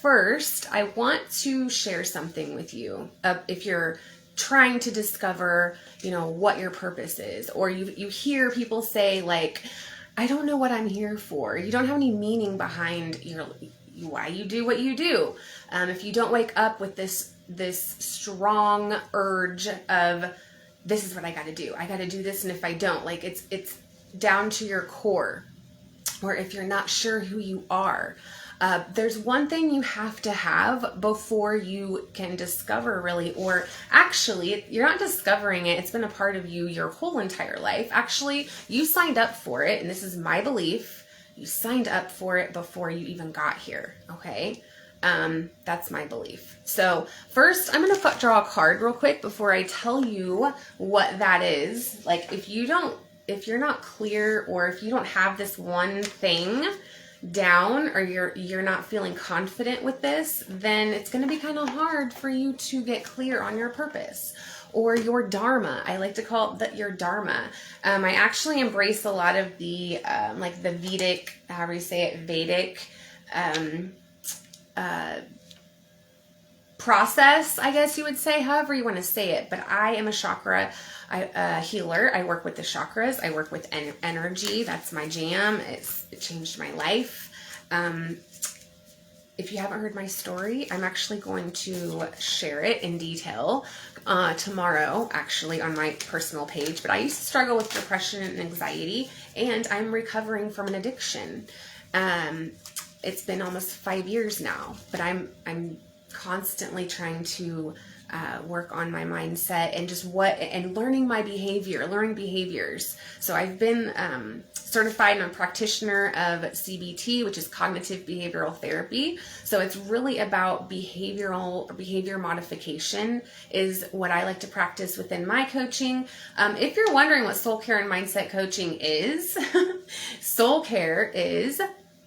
first, I want to share something with you. If you're trying to discover, what your purpose is, or you hear people say like, I don't know what I'm here for. You don't have any meaning behind why you do what you do. If you don't wake up with this strong urge of, this is what I got to do. I got to do this, and if I don't, like it's down to your core, or if you're not sure who you are. There's one thing you have to have before you can discover, really, or actually, you're not discovering it. It's been a part of you your whole entire life. Actually, you signed up for it, and this is my belief. You signed up for it before you even got here, okay? That's my belief. So first, I'm going to draw a card real quick before I tell you what that is. Like, if you're not clear, or if you don't have this one thing down, or you're not feeling confident with this, then it's going to be kind of hard for you to get clear on your purpose or your dharma. I like to call it your dharma. I actually embrace a lot of the like the Vedic, however you say it, Vedic process, I guess you would say, however you want to say it. But I am a chakra healer. I work with the chakras. I work with energy. That's my jam. It changed my life. If you haven't heard my story, I'm actually going to share it in detail tomorrow, actually, on my personal page. But I used to struggle with depression and anxiety, and I'm recovering from an addiction. It's been almost 5 years now, but I'm constantly trying to work on my mindset and just learning behaviors. So I've been certified and a practitioner of CBT, which is cognitive behavioral therapy. So it's really about behavior modification is what I like to practice within my coaching. If you're wondering what soul care and mindset coaching is, soul care is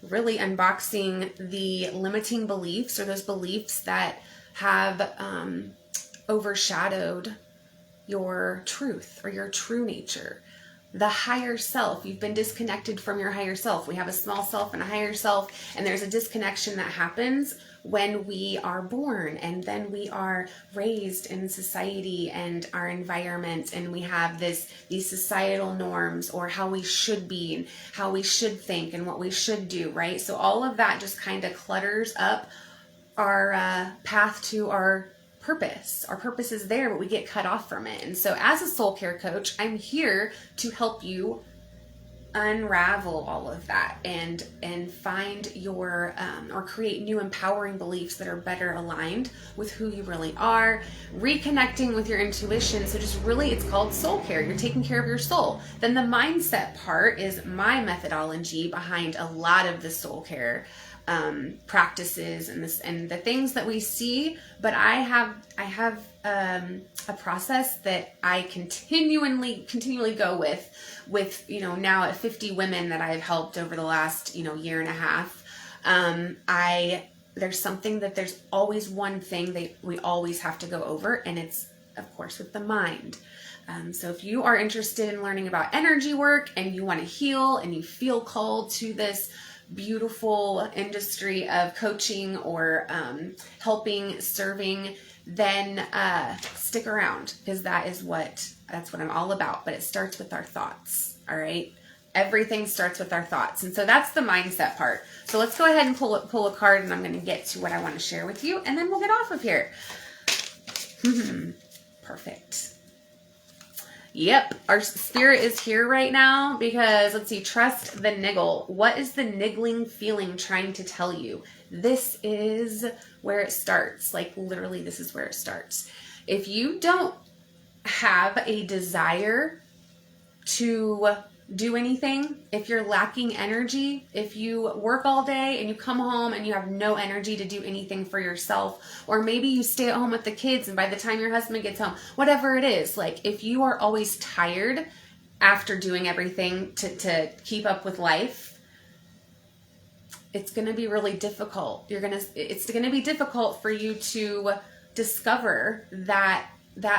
really unboxing the limiting beliefs, or those beliefs that have overshadowed your truth or your true nature. The higher self, you've been disconnected from your higher self. We have a small self and a higher self, and there's a disconnection that happens when we are born, and then we are raised in society and our environment, and we have these societal norms, or how we should be and how we should think and what we should do, right? So all of that just kind of clutters up our path to our purpose. Our purpose is there, but we get cut off from it. And so as a soul care coach, I'm here to help you unravel all of that and find your or create new empowering beliefs that are better aligned with who you really are, reconnecting with your intuition. So just really, it's called soul care. You're taking care of your soul. Then the mindset part is my methodology behind a lot of the soul care practices and the things that we see. But I have a process that I continually go with now at 50 women that I've helped over the last year and a half. There's always one thing we always have to go over, and it's of course with the mind. So if you are interested in learning about energy work and you want to heal and you feel called to this beautiful industry of coaching or helping, serving, then stick around, because that's what I'm all about. But it starts with our thoughts. All right, everything starts with our thoughts, and so that's the mindset part. So let's go ahead and pull a card, and I'm going to get to what I want to share with you, and then we'll get off of here. Perfect. Yep, our spirit is here right now because, let's see, trust the niggle. What is the niggling feeling trying to tell you? This is where it starts. Like, literally, this is where it starts. If you don't have a desire to do anything, if you're lacking energy, if you work all day and you come home and you have no energy to do anything for yourself, or maybe you stay at home with the kids and by the time your husband gets home, whatever it is, like if you are always tired after doing everything to keep up with life, it's going to be really difficult. It's going to be difficult for you to discover that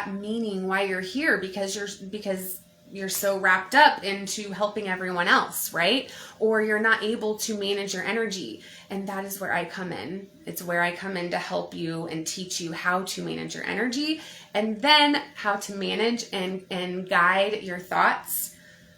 meaning why you're here, because you're so wrapped up into helping everyone else, right? Or you're not able to manage your energy. And that is where I come in. It's where I come in to help you and teach you how to manage your energy, and then how to manage and guide your thoughts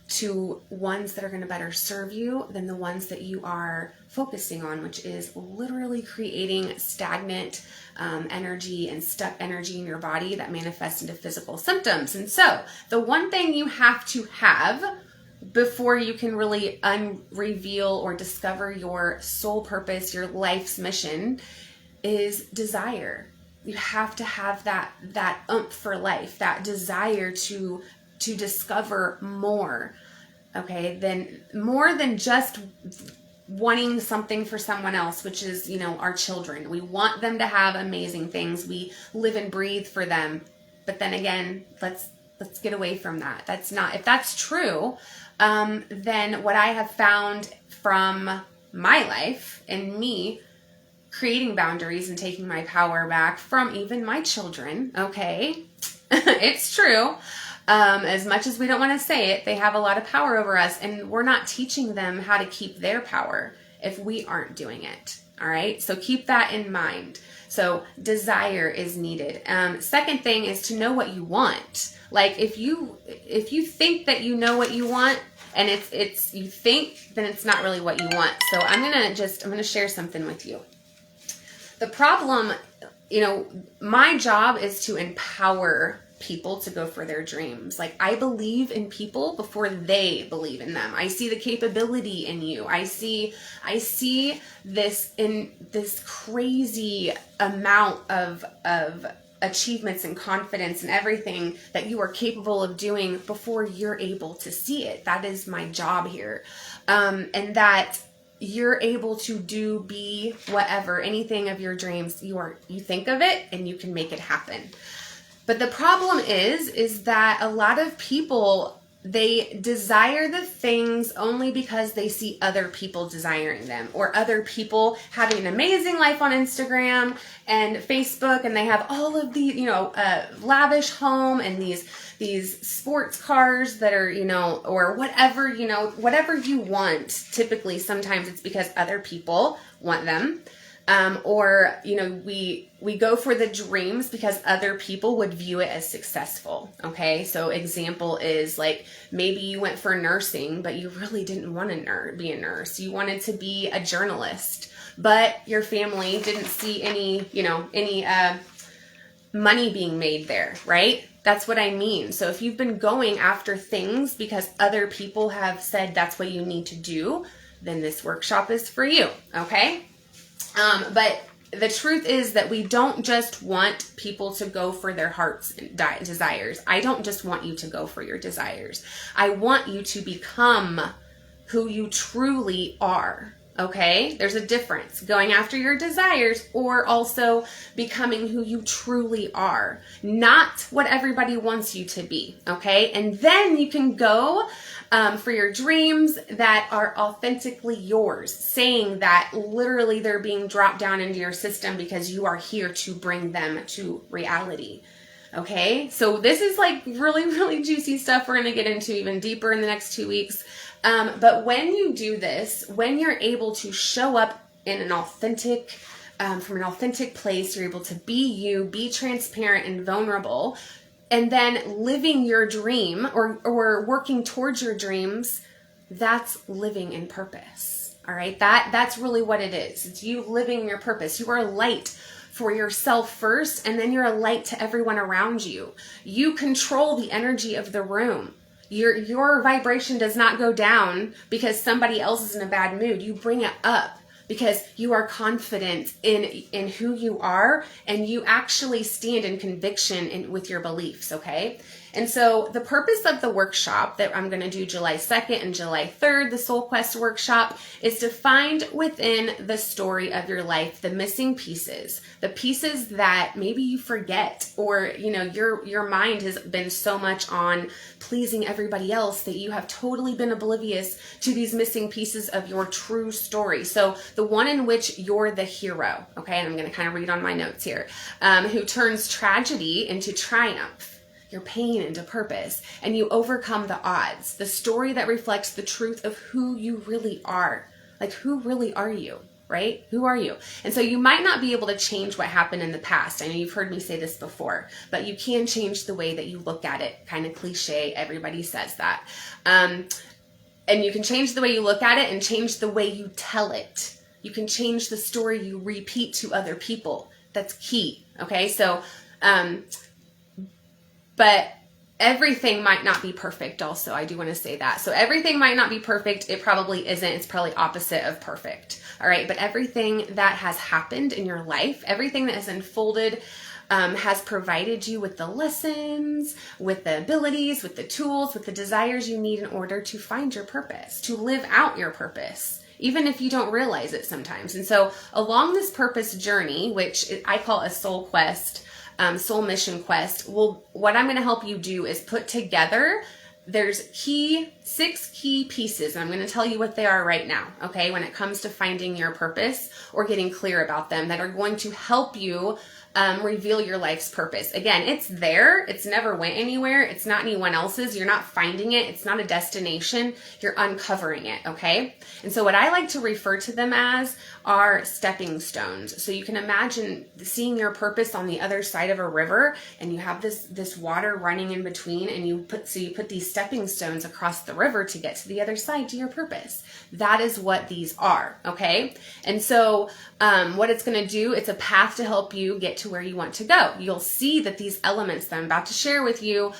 to ones that are going to better serve you than the ones that you are focusing on, which is literally creating stagnant energy and stuck energy in your body that manifests into physical symptoms. And so the one thing you have to have before you can really unreveal or discover your soul purpose, your life's mission, is desire. You have to have that oomph for life, that desire to discover more, okay, then more than just wanting something for someone else, which is, our children. We want them to have amazing things. We live and breathe for them. But then again, let's get away from that. That's not, if that's true, then what I have found from my life and me creating boundaries and taking my power back from even my children, okay, it's true. As much as we don't want to say it, they have a lot of power over us, and we're not teaching them how to keep their power if we aren't doing it. All right. So keep that in mind. So desire is needed. Second thing is to know what you want. Like if you think that you know what you want and it's you think, then it's not really what you want. So I'm going to share something with you. The problem, my job is to empower people to go for their dreams. Like, I believe in people before they believe in them. I see the capability in you. I see this in this crazy amount of achievements and confidence and everything that you are capable of doing before you're able to see it. That is my job here. And that you're able to be whatever, anything of your dreams. You think of it and you can make it happen. But the problem is that a lot of people, they desire the things only because they see other people desiring them, or other people having an amazing life on Instagram and Facebook, and they have all of the, lavish home and these sports cars that are, or whatever, whatever you want. Typically, sometimes it's because other people want them. Or, we go for the dreams because other people would view it as successful. Okay. So example is like, maybe you went for nursing, but you really didn't want to be a nurse. You wanted to be a journalist, but your family didn't see any money being made there. Right. That's what I mean. So if you've been going after things because other people have said that's what you need to do, then this workshop is for you. Okay. But the truth is that we don't just want people to go for their heart's desires. I don't just want you to go for your desires. I want you to become who you truly are. Okay? There's a difference. Going after your desires or also becoming who you truly are. Not what everybody wants you to be. Okay? And then you can go for your dreams that are authentically yours, saying that literally they're being dropped down into your system because you are here to bring them to reality. Okay, so this is like really, really juicy stuff we're going to get into even deeper in the next 2 weeks. But when you do this, when you're able to show up in an authentic, from an authentic place, you're able to be you, be transparent and vulnerable, and then living your dream or working towards your dreams, that's living in purpose. All right. That's really what it is. It's you living your purpose. You are a light for yourself first, and then you're a light to everyone around you. You control the energy of the room. Your vibration does not go down because somebody else is in a bad mood. You bring it up because you are confident in who you are, and you actually stand in conviction with your beliefs, okay? And so the purpose of the workshop that I'm going to do July 2nd and July 3rd, the Soul Quest workshop, is to find within the story of your life the missing pieces, the pieces that maybe you forget, or your mind has been so much on pleasing everybody else that you have totally been oblivious to these missing pieces of your true story. So the one in which you're the hero, okay, and I'm going to kind of read on my notes here, who turns tragedy into triumph. your pain into purpose, and you overcome the odds. The story that reflects the truth of who you really are. Like, who really are you? Right? Who are you? And so you might not be able to change what happened in the past. I know you've heard me say this before, but you can change the way that you look at it. Kind of cliche. Everybody says that. And you can change the way you look at it and change the way you tell it. You can change the story you repeat to other people. That's key. Okay. So, but everything might not be perfect also. I do want to say that. So everything might not be perfect. It probably isn't. It's probably opposite of perfect. All right. But everything that has happened in your life, everything that has unfolded, has provided you with the lessons, with the abilities, with the tools, with the desires you need in order to find your purpose, to live out your purpose, even if you don't realize it sometimes. And so along this purpose journey, which I call a soul quest, soul mission quest, well, what I'm going to help you do is put together, there's 6 key pieces, and I'm going to tell you what they are right now, okay, when it comes to finding your purpose or getting clear about them, that are going to help you reveal your life's purpose. Again, it's there. It's never went anywhere. It's not anyone else's. You're not finding it. It's not a destination. You're uncovering it. Okay. And so what I like to refer to them as are stepping stones. So you can imagine seeing your purpose on the other side of a river, and you have this water running in between, and you put these stepping stones across the river to get to the other side to your purpose. That is what these are. Okay. And so what it's going to do, it's a path to help you get to where you want to go. You'll see that these elements that I'm about to share with you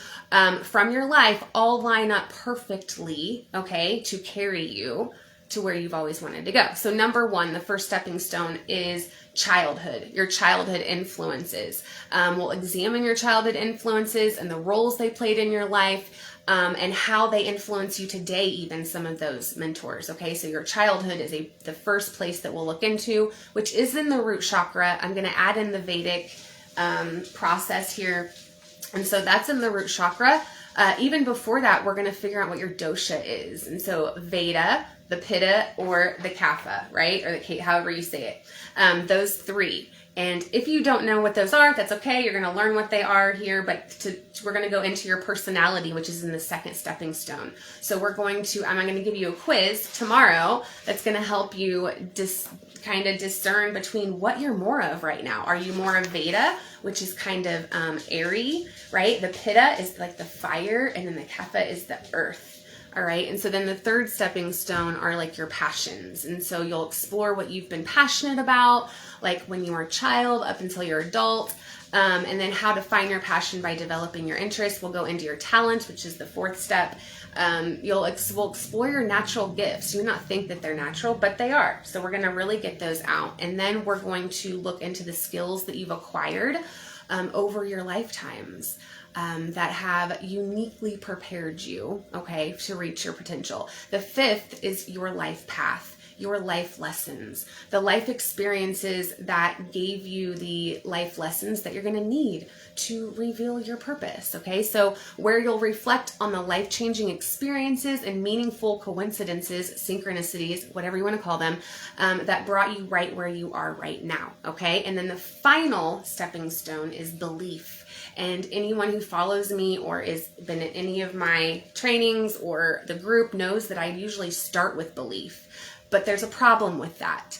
from your life all line up perfectly, okay, to carry you to where you've always wanted to go. So number 1, the first stepping stone is childhood, your childhood influences. We'll examine your childhood influences and the roles they played in your life, and how they influence you today, even some of those mentors. Okay, so your childhood is the first place that we'll look into, which is in the root chakra. I'm going to add in the Vedic process here. And so that's in the root chakra. Even before that, we're going to figure out what your dosha is. And so Vata, the Pitta, or the Kapha, right? Or the however you say it. Those 3. And if you don't know what those are, that's okay. You're going to learn what they are here, but we're going to go into your personality, which is in the second stepping stone. So I'm going to give you a quiz tomorrow that's going to help you kind of discern between what you're more of right now. Are you more of Vata, which is kind of airy, right? The Pitta is like the fire, and then the Kapha is the earth. All right. And so then the third stepping stone are like your passions. And so you'll explore what you've been passionate about, like when you were a child up until you're adult. And then how to find your passion by developing your interest. We'll go into your talent, which is the 4th step. We'll explore your natural gifts. You may not think that they're natural, but they are. So we're going to really get those out. And then we're going to look into the skills that you've acquired over your lifetimes. That have uniquely prepared you, okay, to reach your potential. The 5th is your life path, your life lessons, the life experiences that gave you the life lessons that you're going to need to reveal your purpose, okay? So where you'll reflect on the life-changing experiences and meaningful coincidences, synchronicities, whatever you want to call them, that brought you right where you are right now, okay? And then the final stepping stone is belief. And anyone who follows me or has been in any of my trainings or the group knows that I usually start with belief. But there's a problem with that.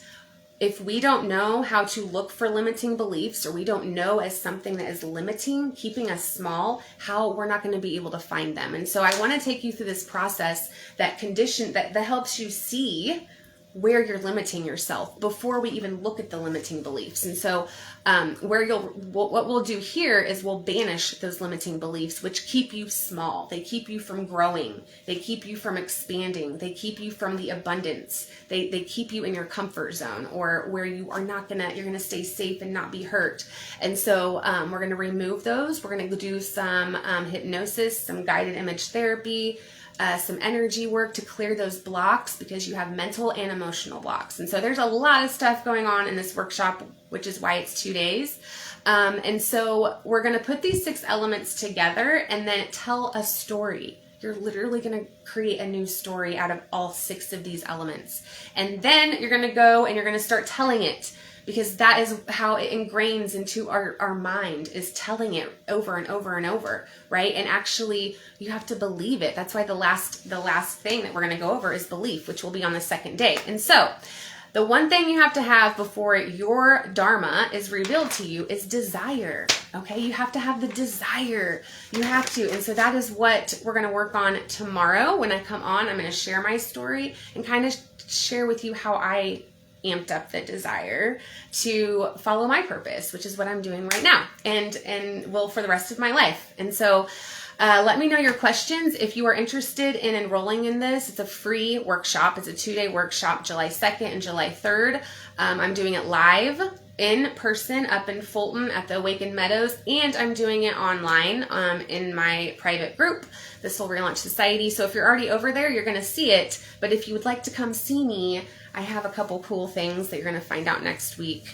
If we don't know how to look for limiting beliefs, or we don't know as something that is limiting, keeping us small, how we're not going to be able to find them. And so I want to take you through this process that helps you see where you're limiting yourself before we even look at the limiting beliefs. And so what we'll do here is we'll banish those limiting beliefs, which keep you small. They keep you from growing. They keep you from expanding. They keep you from the abundance. They keep you in your comfort zone, or where you're going to stay safe and not be hurt. And so we're going to remove those. We're going to do some hypnosis, some guided image therapy, some energy work to clear those blocks, because you have mental and emotional blocks. And so there's a lot of stuff going on in this workshop, which is why it's 2 days. And so we're going to put these 6 elements together and then tell a story. You're literally going to create a new story out of all 6 of these elements. And then you're going to go and you're going to start telling it because that is how it ingrains into our mind, is telling it over and over and over, right? And actually you have to believe it. That's why the last thing that we're going to go over is belief, which will be on the second day. And so the one thing you have to have before your Dharma is revealed to you is desire. Okay, you have to have the desire. You have to. And so that is what we're going to work on tomorrow. When I come on, I'm going to share my story and kind of share with you how I amped up the desire to follow my purpose, which is what I'm doing right now and will for the rest of my life. And so let me know your questions. If you are interested in enrolling in this, it's a free workshop. It's a 2-day workshop, July 2nd and July 3rd. I'm doing it live in person up in Fulton at the Awakened Meadows, and I'm doing it online in my private group, the Soul Relaunch Society. So if you're already over there, you're going to see it. But if you would like to come see me, I have a couple cool things that you're going to find out next week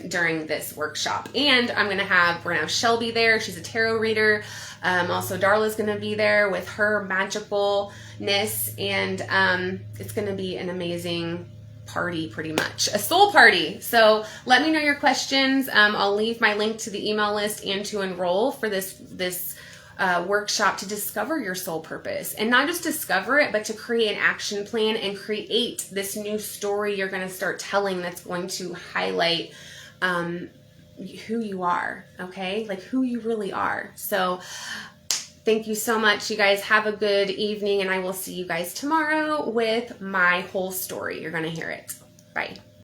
during this workshop. And we're going to have Shelby there. She's a tarot reader. Also, Darla's going to be there with her magicalness, and it's going to be an amazing party, pretty much a soul party. So let me know your questions. I'll leave my link to the email list and to enroll for this workshop to discover your soul purpose, and not just discover it, but to create an action plan and create this new story you're going to start telling that's going to highlight who you are, okay? Like who you really are. So thank you so much. You guys have a good evening, and I will see you guys tomorrow with my whole story. You're going to hear it. Bye.